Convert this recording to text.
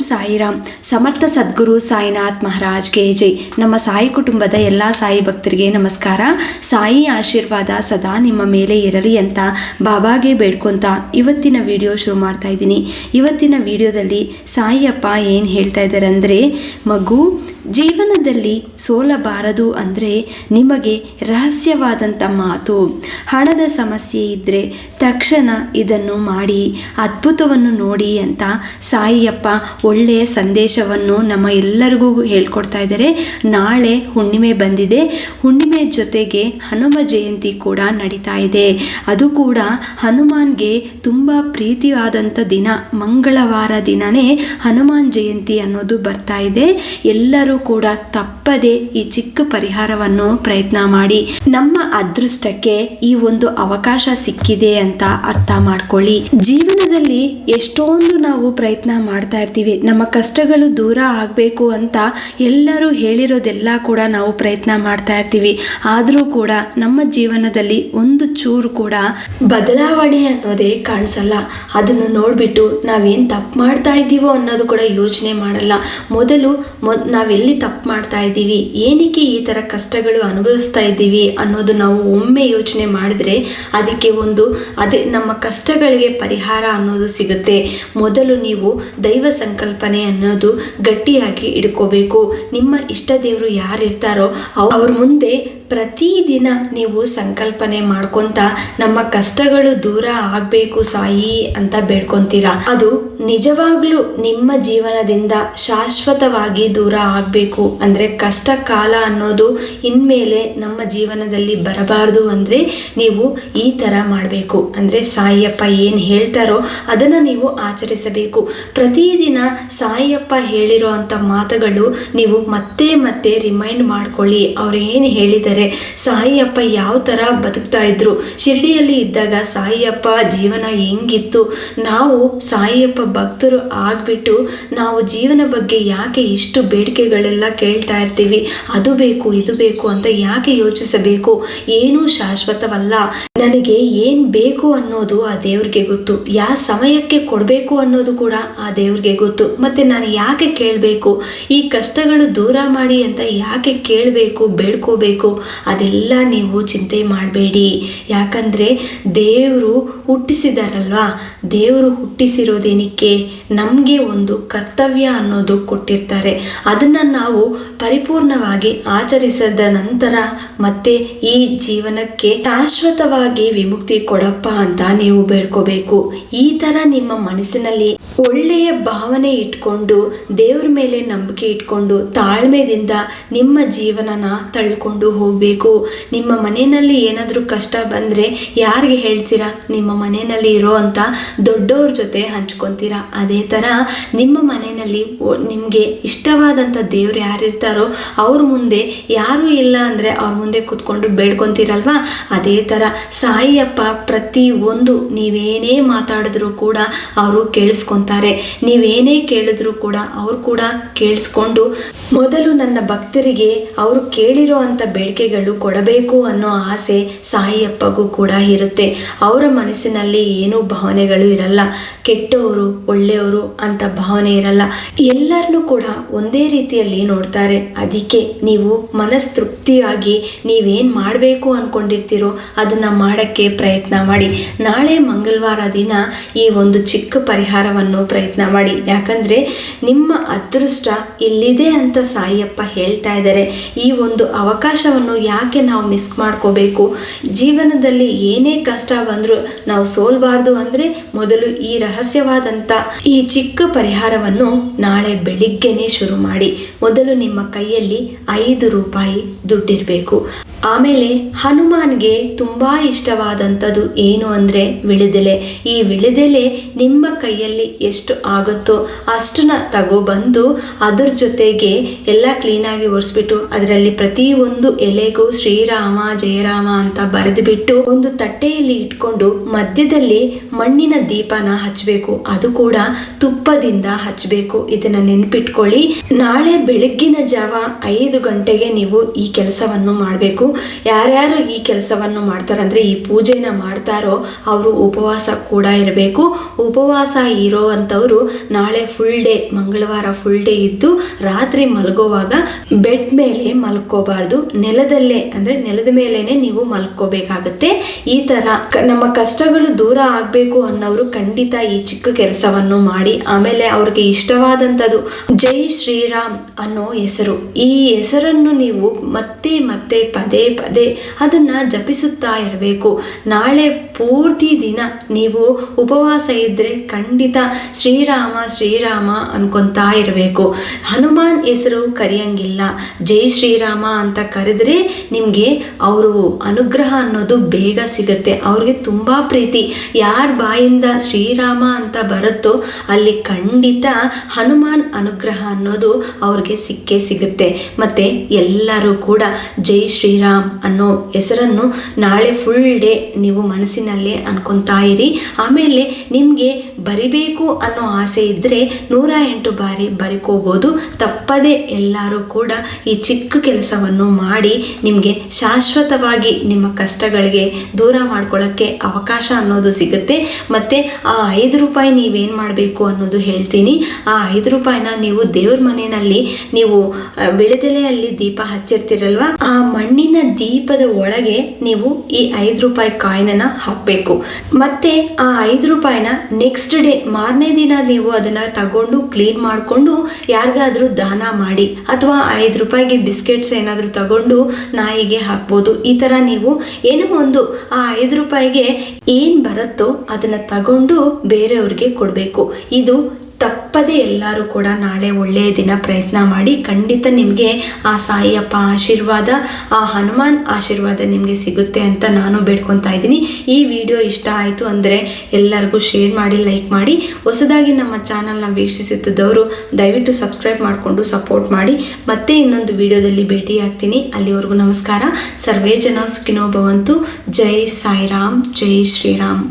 ಸಾಯಿರಾಮ್. ಸಮರ್ಥ ಸದ್ಗುರು ಸಾಯಿನಾಥ್ ಮಹಾರಾಜ್ಗೆ ಜೈ. ನಮ್ಮ ಸಾಯಿ ಕುಟುಂಬದ ಎಲ್ಲ ಸಾಯಿ ಭಕ್ತರಿಗೆ ನಮಸ್ಕಾರ. ಸಾಯಿ ಆಶೀರ್ವಾದ ಸದಾ ನಿಮ್ಮ ಮೇಲೆ ಇರಲಿ ಅಂತ ಬಾಬಾಗೆ ಬೇಡ್ಕೊಂತ ಇವತ್ತಿನ ವಿಡಿಯೋ ಶುರು ಮಾಡ್ತಾ ಇದ್ದೀನಿ. ಇವತ್ತಿನ ವಿಡಿಯೋದಲ್ಲಿ ಸಾಯಿಯಪ್ಪ ಏನು ಹೇಳ್ತಾ ಇದ್ದಾರೆ ಅಂದರೆ, ಮಗು, ಜೀವನದಲ್ಲಿ ಸೋಲಬಾರದು ಅಂದರೆ ನಿಮಗೆ ರಹಸ್ಯವಾದಂಥ ಮಾತು. ಹಣದ ಸಮಸ್ಯೆ ಇದ್ದರೆ ತಕ್ಷಣ ಇದನ್ನು ಮಾಡಿ ಅದ್ಭುತವನ್ನು ನೋಡಿ ಅಂತ ಸಾಯಿಯಪ್ಪ ಒಳ್ಳೆಯ ಸಂದೇಶವನ್ನು ನಮ್ಮ ಎಲ್ಲರಿಗೂ ಹೇಳ್ಕೊಡ್ತಾ ಇದ್ದಾರೆ. ನಾಳೆ ಹುಣ್ಣಿಮೆ ಬಂದಿದೆ. ಹುಣ್ಣಿಮೆ ಜೊತೆಗೆ ಹನುಮ ಜಯಂತಿ ಕೂಡ ನಡೀತಾ ಇದೆ. ಅದು ಕೂಡ ಹನುಮಾನ್ಗೆ ತುಂಬ ಪ್ರೀತಿಯಾದಂಥ ದಿನ. ಮಂಗಳವಾರ ದಿನವೇ ಹನುಮಾನ್ ಜಯಂತಿ ಅನ್ನೋದು ಬರ್ತಾ ಇದೆ. ಎಲ್ಲರೂ ಕೂಡ ತಪ್ಪದೆ ಈ ಚಿಕ್ಕ ಪರಿಹಾರವನ್ನು ಪ್ರಯತ್ನ ಮಾಡಿ. ನಮ್ಮ ಅದೃಷ್ಟಕ್ಕೆ ಈ ಒಂದು ಅವಕಾಶ ಸಿಕ್ಕಿದೆ ಅಂತ ಅರ್ಥ ಮಾಡ್ಕೊಳ್ಳಿ. ಜೀವನದಲ್ಲಿ ಎಷ್ಟೊಂದು ನಾವು ಪ್ರಯತ್ನ ಮಾಡ್ತಾ ಇರ್ತೀವಿ. ನಮ್ಮ ಕಷ್ಟಗಳು ದೂರ ಆಗಬೇಕು ಅಂತ ಎಲ್ಲರೂ ಹೇಳಿರೋದೆಲ್ಲ ಕೂಡ ನಾವು ಪ್ರಯತ್ನ ಮಾಡ್ತಾ ಇರ್ತೀವಿ. ಆದರೂ ಕೂಡ ನಮ್ಮ ಜೀವನದಲ್ಲಿ ಒಂದು ಚೂರು ಕೂಡ ಬದಲಾವಣೆ ಅನ್ನೋದೇ ಕಾಣಿಸಲ್ಲ. ಅದನ್ನು ನೋಡಿಬಿಟ್ಟು ನಾವೇನು ತಪ್ಪು ಮಾಡ್ತಾ ಇದ್ದೀವೋ ಅನ್ನೋದು ಕೂಡ ಯೋಚನೆ ಮಾಡಲ್ಲ. ಮೊದಲು ನಾವೆಲ್ಲಿ ತಪ್ಪು ಮಾಡ್ತಾ ಇದ್ದೀವಿ, ಏನಕ್ಕೆ ಈ ಥರ ಕಷ್ಟಗಳು ಅನುಭವಿಸ್ತಾ ಇದ್ದೀವಿ ಅನ್ನೋದು ನಾವು ಒಮ್ಮೆ ಯೋಚನೆ ಮಾಡಿದ್ರೆ ಅದೇ ನಮ್ಮ ಕಷ್ಟಗಳಿಗೆ ಪರಿಹಾರ ಅನ್ನೋದು ಸಿಗುತ್ತೆ. ಮೊದಲು ನೀವು ದೈವ ಸಂಕಲ್ಪನೆ ಅನ್ನೋದು ಗಟ್ಟಿಯಾಗಿ ಇಟ್ಕೋಬೇಕು. ನಿಮ್ಮ ಇಷ್ಟ ದೇವರು ಯಾರಿರ್ತಾರೋ ಅವ್ರ ಮುಂದೆ ಪ್ರತಿದಿನ ನೀವು ಸಂಕಲ್ಪನೆ ಮಾಡ್ಕೊತ ನಮ್ಮ ಕಷ್ಟಗಳು ದೂರ ಆಗಬೇಕು ಸಾಯಿ ಅಂತ ಬೇಡ್ಕೊತೀರಾ. ಅದು ನಿಜವಾಗ್ಲೂ ನಿಮ್ಮ ಜೀವನದಿಂದ ಶಾಶ್ವತವಾಗಿ ದೂರ ಆಗಬೇಕು ಅಂದರೆ, ಕಷ್ಟ ಕಾಲ ಅನ್ನೋದು ಇನ್ಮೇಲೆ ನಮ್ಮ ಜೀವನದಲ್ಲಿ ಬರಬಾರ್ದು ಅಂದರೆ ನೀವು ಈ ಥರ ಮಾಡಬೇಕು. ಅಂದರೆ ಸಾಯಿಯಪ್ಪ ಏನು ಹೇಳ್ತಾರೋ ಅದನ್ನು ನೀವು ಆಚರಿಸಬೇಕು. ಪ್ರತಿದಿನ ಸಾಯಿಯಪ್ಪ ಹೇಳಿರೋ ಅಂಥ ಮಾತುಗಳು ನೀವು ಮತ್ತೆ ಮತ್ತೆ ರಿಮೈಂಡ್ ಮಾಡ್ಕೊಳ್ಳಿ. ಅವ್ರು ಏನು ಹೇಳಿದ್ದಾರೆ, ಸಾಯಿಯಪ್ಪ ಯಾವ ಥರ ಬದುಕ್ತಾ ಇದ್ರು, ಶಿರ್ಡಿಯಲ್ಲಿ ಇದ್ದಾಗ ಸಾಯಿಯಪ್ಪ ಜೀವನ ಹೆಂಗಿತ್ತು, ನಾವು ಸಾಯಿಯಪ್ಪ ಭಕ್ತರು ಆಗ್ಬಿಟ್ಟು ನಾವು ಜೀವನ ಬಗ್ಗೆ ಯಾಕೆ ಇಷ್ಟು ಬೇಡಿಕೆಗಳೆಲ್ಲ ಕೇಳ್ತಾ ಇರ್ತೀವಿ, ಅದು ಬೇಕು ಇದು ಬೇಕು ಅಂತ ಯಾಕೆ ಯೋಚಿಸಬೇಕು. ಏನೂ ಶಾಶ್ವತವಲ್ಲ. ನನಗೆ ಏನು ಬೇಕು ಅನ್ನೋದು ಆ ದೇವ್ರಿಗೆ ಗೊತ್ತು. ಯಾವ ಸಮಯಕ್ಕೆ ಕೊಡಬೇಕು ಅನ್ನೋದು ಕೂಡ ಆ ದೇವ್ರಿಗೆ ಗೊತ್ತು. ಮತ್ತು ನಾನು ಯಾಕೆ ಕೇಳಬೇಕು, ಈ ಕಷ್ಟಗಳು ದೂರ ಮಾಡಿ ಅಂತ ಯಾಕೆ ಕೇಳಬೇಕು, ಬೇಡ್ಕೋಬೇಕು, ಅದೆಲ್ಲ ನೀವು ಚಿಂತೆ ಮಾಡಬೇಡಿ. ಯಾಕಂದರೆ ದೇವರು ಹುಟ್ಟಿಸಿದಾರಲ್ವಾ, ದೇವರು ಹುಟ್ಟಿಸಿರೋದೇನಕ್ಕೆ, ನಮಗೆ ಒಂದು ಕರ್ತವ್ಯ ಅನ್ನೋದು ಕೊಟ್ಟಿರ್ತಾರೆ. ಅದನ್ನು ನಾವು ಪರಿಪೂರ್ಣವಾಗಿ ಆಚರಿಸಿದ ನಂತರ ಮತ್ತೆ ಈ ಜೀವನಕ್ಕೆ ಶಾಶ್ವತವಾಗಿ ವಿಮುಕ್ತಿ ಕೊಡಪ್ಪ ಅಂತ ನೀವು ಬೇಡ್ಕೋಬೇಕು. ಈ ಥರ ನಿಮ್ಮ ಮನಸ್ಸಿನಲ್ಲಿ ಒಳ್ಳೆಯ ಭಾವನೆ ಇಟ್ಕೊಂಡು ದೇವ್ರ ಮೇಲೆ ನಂಬಿಕೆ ಇಟ್ಕೊಂಡು ತಾಳ್ಮೆದಿಂದ ನಿಮ್ಮ ಜೀವನನ ತಳ್ಕೊಂಡು ಹೋಗಬೇಕು. ನಿಮ್ಮ ಮನೆಯಲ್ಲಿ ಏನಾದರೂ ಕಷ್ಟ ಬಂದರೆ ಯಾರಿಗೆ ಹೇಳ್ತೀರಾ, ನಿಮ್ಮ ಮನೆಯಲ್ಲಿ ಇರೋ ಅಂಥ ದೊಡ್ಡವ್ರ ಜೊತೆ ಹಂಚ್ಕೊತೀರಾ. ಅದೇ ಥರ ನಿಮ್ಮ ಮನೆಯಲ್ಲಿ ನಿಮಗೆ ಇಷ್ಟವಾದಂಥ ದೇವ್ರು ಯಾರಿರ್ತಾರೋ ಅವ್ರ ಮುಂದೆ, ಯಾರೂ ಇಲ್ಲ ಅಂದರೆ ಅವ್ರ ಮುಂದೆ ಕೂತ್ಕೊಂಡು ಬೇಡ್ಕೊತೀರಲ್ವಾ, ಅದೇ ಥರ ಸಾಯಿಯಪ್ಪ ಪ್ರತಿ ಒಂದು ನೀವೇನೇ ಮಾತಾಡಿದ್ರು ಕೂಡ ಅವರು ಕೇಳಿಸ್ಕೊತಾರೆ. ನೀವೇನೇ ಕೇಳಿದ್ರು ಕೂಡ ಅವ್ರು ಕೂಡ ಕೇಳಿಸ್ಕೊಂಡು ಮೊದಲು ನನ್ನ ಭಕ್ತರಿಗೆ ಅವರು ಕೇಳಿರೋ ಅಂಥ ಬೇಡಿಕೆಗಳು ಕೊಡಬೇಕು ಅನ್ನೋ ಆಸೆ ಸಾಯಿಯಪ್ಪಗೂ ಕೂಡ ಇರುತ್ತೆ. ಅವರ ಮನಸ್ಸಿನಲ್ಲಿ ಏನೂ ಭಾವನೆಗಳು ಇರಲ್ಲ. ಕೆಟ್ಟವರು ಒಳ್ಳೆಯವರು ಅಂತ ಭಾವನೆ ಇರಲ್ಲ. ಎಲ್ಲರನ್ನೂ ಕೂಡ ಒಂದೇ ರೀತಿಯಲ್ಲಿ ನೋಡ್ತಾರೆ. ಅದಕ್ಕೆ ನೀವು ಮನಸ್ತೃಪ್ತಿಯಾಗಿ ನೀವೇನು ಮಾಡಬೇಕು ಅಂದ್ಕೊಂಡಿರ್ತೀರೋ ಅದನ್ನು ಮಾಡೋಕ್ಕೆ ಪ್ರಯತ್ನ ಮಾಡಿ. ನಾಳೆ ಮಂಗಳವಾರ ದಿನ ಈ ಒಂದು ಚಿಕ್ಕ ಪರಿಹಾರವನ್ನು ಪ್ರಯತ್ನ ಮಾಡಿ. ಯಾಕಂದರೆ ನಿಮ್ಮ ಅದೃಷ್ಟ ಇಲ್ಲಿದೆ ಅಂತ ಸಾಯಿಯಪ್ಪ ಹೇಳ್ತಾ ಇದ್ದಾರೆ. ಈ ಒಂದು ಅವಕಾಶವನ್ನು ಯಾಕೆ ನಾವು ಮಿಸ್ ಮಾಡ್ಕೋಬೇಕು. ಜೀವನದಲ್ಲಿ ಏನೇ ಕಷ್ಟ ಬಂದರೂ ನಾವು ಸೋಲ್ಬಾರ್ದು ಅಂದರೆ ಮೊದಲು ಈ ರಹಸ್ಯವಾದಂಥ ಈ ಚಿಕ್ಕ ಪರಿಹಾರವನ್ನು ನಾಳೆ ಬೆಳಿಗ್ಗೆನೆ ಶುರು ಮಾಡಿ. ಮೊದಲು ನಿಮ್ಮ ಕೈಯಲ್ಲಿ 5 ರೂಪಾಯಿ ದುಡ್ಡಿರಬೇಕು. ಆಮೇಲೆ ಹನುಮಾನ್ಗೆ ತುಂಬ ಇಷ್ಟವಾದಂಥದ್ದು ಏನು ಅಂದರೆ ವಿಳಿದೆಲೆ. ಈ ವಿಳಿದೆಲೆ ನಿಮ್ಮ ಕೈಯಲ್ಲಿ ಎಷ್ಟು ಆಗುತ್ತೋ ಅಷ್ಟನ್ನ ತಗೊಬಂದು ಅದ್ರ ಜೊತೆಗೆ ಎಲ್ಲ ಕ್ಲೀನಾಗಿ ಒರೆಸ್ಬಿಟ್ಟು ಅದರಲ್ಲಿ ಪ್ರತಿಯೊಂದು ಎಲೆಗೂ ಶ್ರೀರಾಮ ಜಯರಾಮ ಅಂತ ಬರೆದುಬಿಟ್ಟು ಒಂದು ತಟ್ಟೆಯಲ್ಲಿ ಇಟ್ಕೊಂಡು ಮಧ್ಯದಲ್ಲಿ ಮಣ್ಣಿನ ದೀಪನ ಹಚ್ಚಬೇಕು. ಅದು ಕೂಡ ತುಪ್ಪದಿಂದ ಹಚ್ಚಬೇಕು. ಇದನ್ನು ನೆನಪಿಟ್ಕೊಳ್ಳಿ. ನಾಳೆ ಬೆಳಗ್ಗಿನ ಜಾವ 5 ಗಂಟೆಗೆ ನೀವು ಈ ಕೆಲಸವನ್ನು ಮಾಡಬೇಕು. ಯಾರ್ಯಾರು ಈ ಕೆಲಸವನ್ನು ಮಾಡ್ತಾರೆ ಅಂದರೆ ಈ ಪೂಜೆನ ಮಾಡ್ತಾರೋ ಅವರು ಉಪವಾಸ ಕೂಡ ಇರಬೇಕು. ಉಪವಾಸ ಇರೋವಂಥವ್ರು ನಾಳೆ ಫುಲ್ ಡೇ, ಮಂಗಳವಾರ ಫುಲ್ ಡೇ ಇದ್ದು ರಾತ್ರಿ ಮಲಗೋವಾಗ ಬೆಡ್ ಮೇಲೆ ಮಲ್ಕೋಬಾರ್ದು, ನೆಲದಲ್ಲೇ ಅಂದರೆ ನೆಲದ ಮೇಲೇನೆ ನೀವು ಮಲ್ಕೋಬೇಕಾಗತ್ತೆ. ಈ ಥರ ನಮ್ಮ ಕಷ್ಟಗಳು ದೂರ ಆಗಬೇಕು ಅನ್ನೋರು ಖಂಡಿತ ಈ ಚಿಕ್ಕ ಕೆಲಸವನ್ನು ಮಾಡಿ. ಆಮೇಲೆ ಅವ್ರಿಗೆ ಇಷ್ಟವಾದಂಥದ್ದು ಜೈ ಶ್ರೀರಾಮ್ ಅನ್ನೋ ಹೆಸರು, ಈ ಹೆಸರನ್ನು ನೀವು ಮತ್ತೆ ಮತ್ತೆ ಪದೇ ಪದೇ ಅದನ್ನು ಜಪಿಸುತ್ತಾ ಇರಬೇಕು. ನಾಳೆ ಪೂರ್ತಿ ದಿನ ನೀವು ಉಪವಾಸ ಇದ್ದರೆ ಖಂಡಿತ ಶ್ರೀರಾಮ ಶ್ರೀರಾಮ ಅನ್ಕೊತಾ ಇರಬೇಕು. ಹನುಮಾನ್ ಹೆಸರು ಕರೆಯಂಗಿಲ್ಲ, ಜೈ ಶ್ರೀರಾಮ ಅಂತ ಕರೆದ್ರೆ ನಿಮಗೆ ಅವರು ಅನುಗ್ರಹ ಅನ್ನೋದು ಬೇಗ ಸಿಗುತ್ತೆ. ಅವ್ರಿಗೆ ತುಂಬ ಪ್ರೀತಿ. ಯಾರ ಬಾಯಿಂದ ಶ್ರೀರಾಮ ಅಂತ ಬರುತ್ತೋ ಅಲ್ಲಿ ಖಂಡಿತ ಹನುಮಾನ್ ಅನುಗ್ರಹ ಅನ್ನೋದು ಅವ್ರಿಗೆ ಸಿಕ್ಕೇ ಸಿಗುತ್ತೆ. ಮತ್ತು ಎಲ್ಲರೂ ಕೂಡ ಜೈ ಶ್ರೀರಾಮ್ ಅನ್ನೋ ಹೆಸರನ್ನು ನಾಳೆ ಫುಲ್ ಡೇ ನೀವು ಮನಸ್ಸಿನಲ್ಲೇ ಅನ್ಕೊತಾ ಇರಿ. ಆಮೇಲೆ ನಿಮಗೆ ಬರಿಬೇಕು ಅನ್ನೋ ಆಸೆ ಇದ್ದರೆ 108 ಬಾರಿ ಬರಿಕೋಬೋದು. ತಪ್ಪದೆ ಎಲ್ಲರೂ ಕೂಡ ಈ ಚಿಕ್ಕ ಕೆಲಸವನ್ನು ಮಾಡಿ ನಿಮಗೆ ಶಾಶ್ವತವಾಗಿ ನಿಮ್ಮ ಕಷ್ಟಗಳಿಗೆ ದೂರ ಮಾಡ್ಕೊಳ್ಳೋಕ್ಕೆ ಅವಕಾಶ ಅನ್ನೋದು ಸಿಗುತ್ತೆ. ಮತ್ತು ಆ 5 ರೂಪಾಯಿ ನೀವೇನು ಮಾಡಬೇಕು ಅನ್ನೋದು ಹೇಳ್ತೀನಿ. ಆ 5 ರೂಪಾಯಿನ ನೀವು ದೇವ್ರ ಮನೆಯಲ್ಲಿ ನೀವು ವಿಳೆದೆಲೆಯಲ್ಲಿ ದೀಪ ಹಚ್ಚಿರ್ತೀರಲ್ವ, ಆ ಮಣ್ಣಿನ ದೀಪದ ಒಳಗೆ ನೀವು ಈ 5 ರೂಪಾಯಿ ಕಾಯಿನನ್ನ ಹಾಕಬೇಕು. ಮತ್ತೆ ಆ 5 ರೂಪಾಯಿನ ನೆಕ್ಸ್ಟ್ ಡೇ ಮಾರನೇ ದಿನ ನೀವು ಅದನ್ನು ತಗೊಂಡು ಕ್ಲೀನ್ ಮಾಡಿಕೊಂಡು ಯಾರಿಗಾದ್ರೂ ದಾನ ಮಾಡಿ, ಅಥವಾ 5 ರೂಪಾಯಿಗೆ ಬಿಸ್ಕೆಟ್ಸ್ ಏನಾದರೂ ತಗೊಂಡು ನಾಯಿಗೆ ಹಾಕ್ಬೋದು. ಈ ಥರ ನೀವು ಏನೋ ಒಂದು ಆ 5 ರೂಪಾಯಿಗೆ ಏನು ಬರುತ್ತೋ ಅದನ್ನು ತಗೊಂಡು ಬೇರೆಯವ್ರಿಗೆ ಕೊಡಬೇಕು. ಇದು ತಪ್ಪದೆ ಎಲ್ಲರೂ ಕೂಡ ನಾಳೆ ಒಳ್ಳೆಯ ದಿನ ಪ್ರಯತ್ನ ಮಾಡಿ. ಖಂಡಿತ ನಿಮಗೆ ಆ ಸಾಯಿಯಪ್ಪ ಆಶೀರ್ವಾದ, ಆ ಹನುಮಾನ್ ಆಶೀರ್ವಾದ ನಿಮಗೆ ಸಿಗುತ್ತೆ ಅಂತ ನಾನು ಬೇಡ್ಕೊತಾ ಇದ್ದೀನಿ. ಈ ವಿಡಿಯೋ ಇಷ್ಟ ಆಯಿತು ಅಂದರೆ ಎಲ್ಲರಿಗೂ ಶೇರ್ ಮಾಡಿ, ಲೈಕ್ ಮಾಡಿ. ಹೊಸದಾಗಿ ನಮ್ಮ ಚಾನಲ್ನ ವೀಕ್ಷಿಸುತ್ತಿದ್ದವರು ದಯವಿಟ್ಟು ಸಬ್ಸ್ಕ್ರೈಬ್ ಮಾಡಿಕೊಂಡು ಸಪೋರ್ಟ್ ಮಾಡಿ. ಮತ್ತೆ ಇನ್ನೊಂದು ವಿಡಿಯೋದಲ್ಲಿ ಭೇಟಿಯಾಗ್ತೀನಿ. ಅಲ್ಲಿವರೆಗೂ ನಮಸ್ಕಾರ. ಸರ್ವೇ ಜನ ಸುಖಿನೋ ಭವಂತು. ಜೈ ಸಾಯಿರಾಮ್, ಜೈ ಶ್ರೀರಾಮ್.